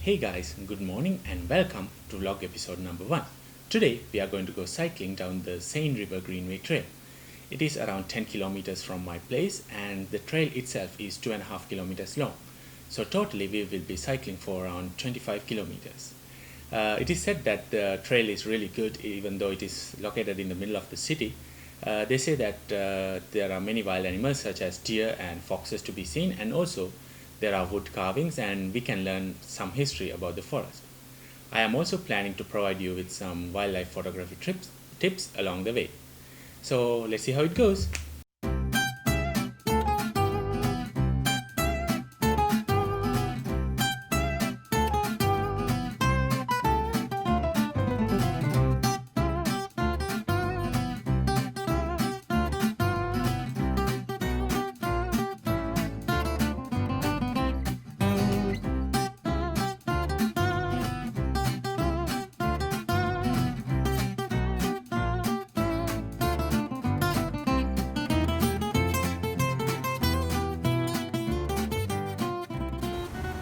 Hey guys, good morning and welcome to vlog episode number 1. Today we are going to go cycling down the Seine River Greenway trail. It is around 10 kilometers from my place and the trail itself is 2.5 kilometers long. So totally we will be cycling for around 25 kilometers. It is said that the trail is really good even though it is located in the middle of the city. They say that there are many wild animals such as deer and foxes to be seen, and also there are wood carvings and we can learn some history about the forest. I am also planning to provide you with some wildlife photography tips along the way. So let's see how it goes.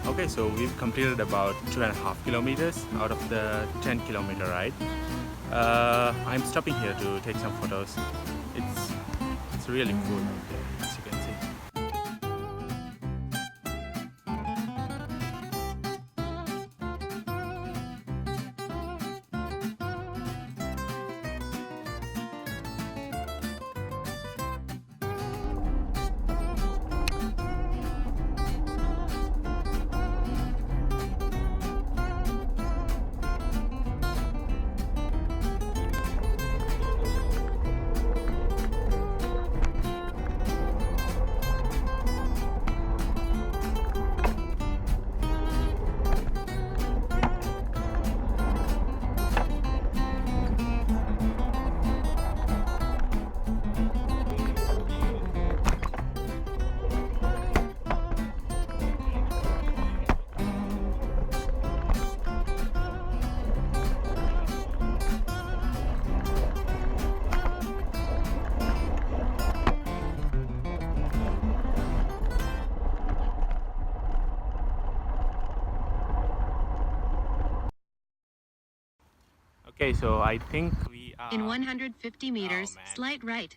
Okay, so we've completed about 2.5 kilometers out of the 10-kilometer ride. I'm stopping here to take some photos. It's really cool out there, as you can see. Okay, so I think we are... In 150 meters, slight right.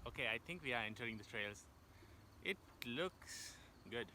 Okay, I think we are entering the trails. It looks good.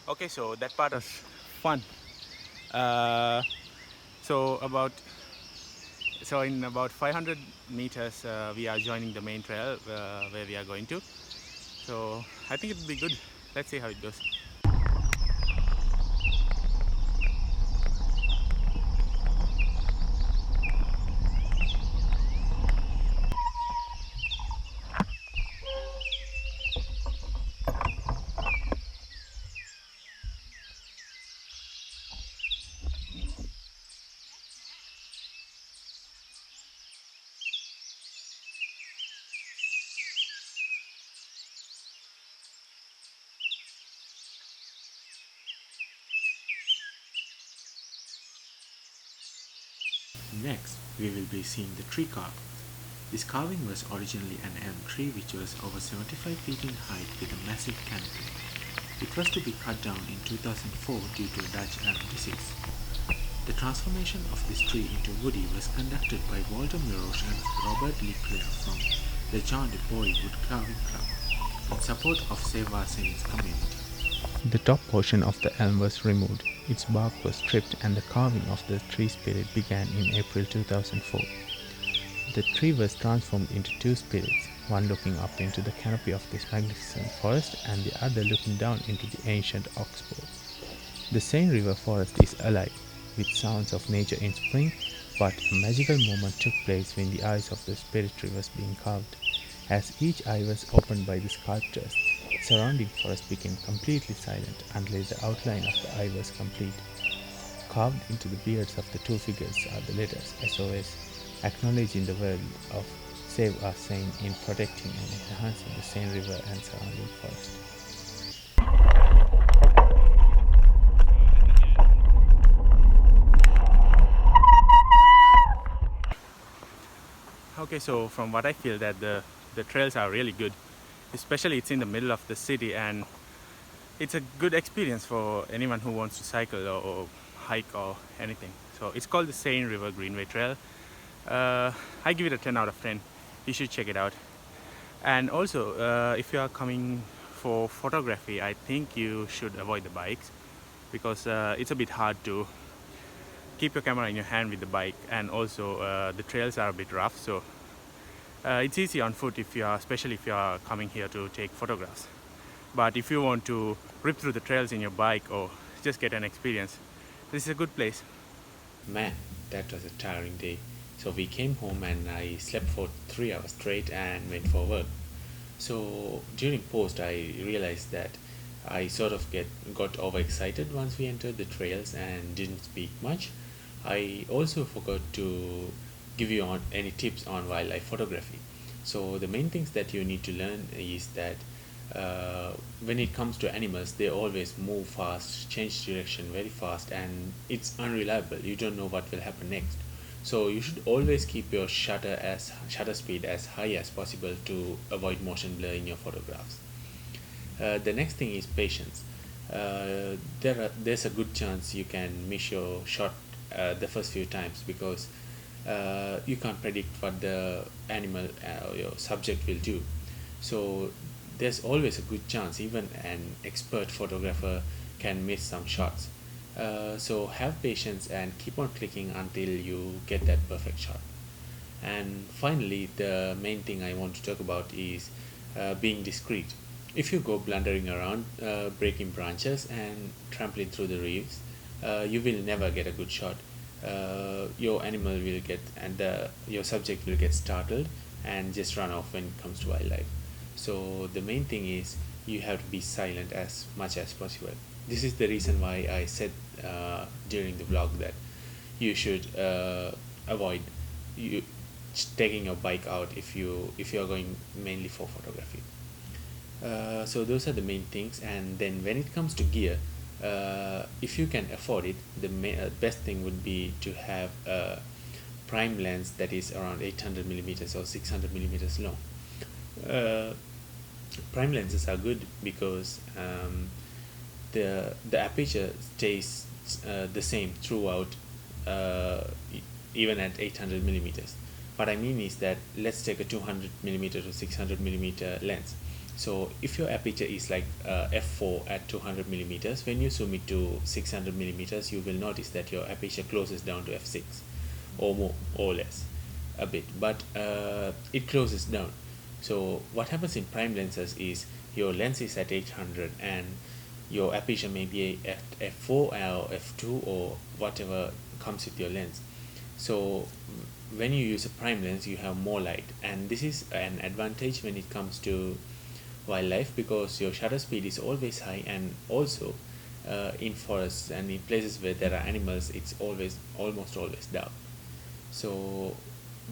Okay, so that part was fun. Uh, so in about 500 meters, we are joining the main trail where we are going to. So I think it will be good. Let's see how it goes. Next, we will be seeing the tree carving. This carving was originally an elm tree which was over 75 feet in height with a massive canopy. It was to be cut down in 2004 due to a Dutch elm disease. The transformation of this tree into woody was conducted by Walter Mirosh and Robert Leclerc from the John de Boy Wood Carving Club in support of Save Our Saints community. The top portion of the elm was removed, its bark was stripped, and the carving of the tree spirit began in April 2004. The tree was transformed into two spirits, one looking up into the canopy of this magnificent forest and the other looking down into the ancient oxbow. The Seine River forest is alive, with sounds of nature in spring, but a magical moment took place when the eyes of the spirit tree was being carved. As each eye was opened by the sculptors, the surrounding forest became completely silent until the outline of the eye was complete. Carved into the beards of the two figures are the letters SOS, acknowledging the world of Save Our Saint in protecting and enhancing the Seine River and surrounding forest. Okay, so from what I feel that the trails are really good, especially it's in the middle of the city, and it's a good experience for anyone who wants to cycle or hike or anything. So it's called the Seine River Greenway Trail. I give it a 10 out of 10. You should check it out. And also, if you are coming for photography, I think you should avoid the bikes, because it's a bit hard to keep your camera in your hand with the bike, and also the trails are a bit rough, so it's easy on foot if you are, especially if you are coming here to take photographs. But if you want to rip through the trails in your bike or just get an experience, this is a good place. Man, that was a tiring day. So we came home and I slept for 3 hours straight and went for work. So during post I realized that I sort of got overexcited once we entered the trails and didn't speak much. I also forgot to give you any tips on wildlife photography. So the main things that you need to learn is that when it comes to animals, they always move fast, change direction very fast, and it's unreliable. You don't know what will happen next. So you should always keep your shutter speed as high as possible to avoid motion blur in your photographs. The next thing is patience. There's a good chance you can miss your shot the first few times, because you can't predict what the animal or your subject will do. So there's always a good chance even an expert photographer can miss some shots. So have patience and keep on clicking until you get that perfect shot. And finally, the main thing I want to talk about is being discreet. If you go blundering around, breaking branches and trampling through the reeds, you will never get a good shot. Your animal will get, and your subject will get startled and just run off when it comes to wildlife. So the main thing is you have to be silent as much as possible. This is the reason why I said during the vlog that you should avoid taking your bike out if you are going mainly for photography. So those are the main things. And then when it comes to gear, if you can afford it, the best thing would be to have a prime lens that is around 800 millimeters or 600 millimeters long. Prime lenses are good because the aperture stays the same throughout, even at 800 millimeters. What I mean is that let's take a 200 millimeter to 600 millimeter lens. So if your aperture is like f4 at 200 millimeters, when you zoom it to 600 millimeters, you will notice that your aperture closes down to f6 or more or less a bit, but it closes down. So what happens in prime lenses is your lens is at 800 and your aperture may be at f4 or f2 or whatever comes with your lens. So when you use a prime lens, you have more light, and this is an advantage when it comes to wildlife, because your shutter speed is always high, and also in forests and in places where there are animals, it's almost always dark. So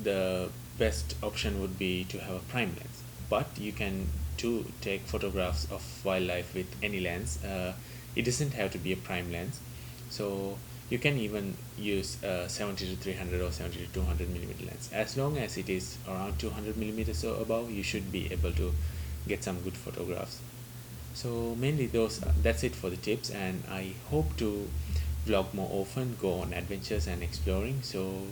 the best option would be to have a prime lens, but you can too take photographs of wildlife with any lens. It doesn't have to be a prime lens, so you can even use a 70 to 300 or 70 to 200 millimeter lens. As long as it is around 200 millimeters or above, you should be able to get some good photographs. So mainly that's it for the tips, and I hope to vlog more often, go on adventures and exploring. So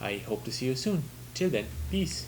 I hope to see you soon. Till then, peace.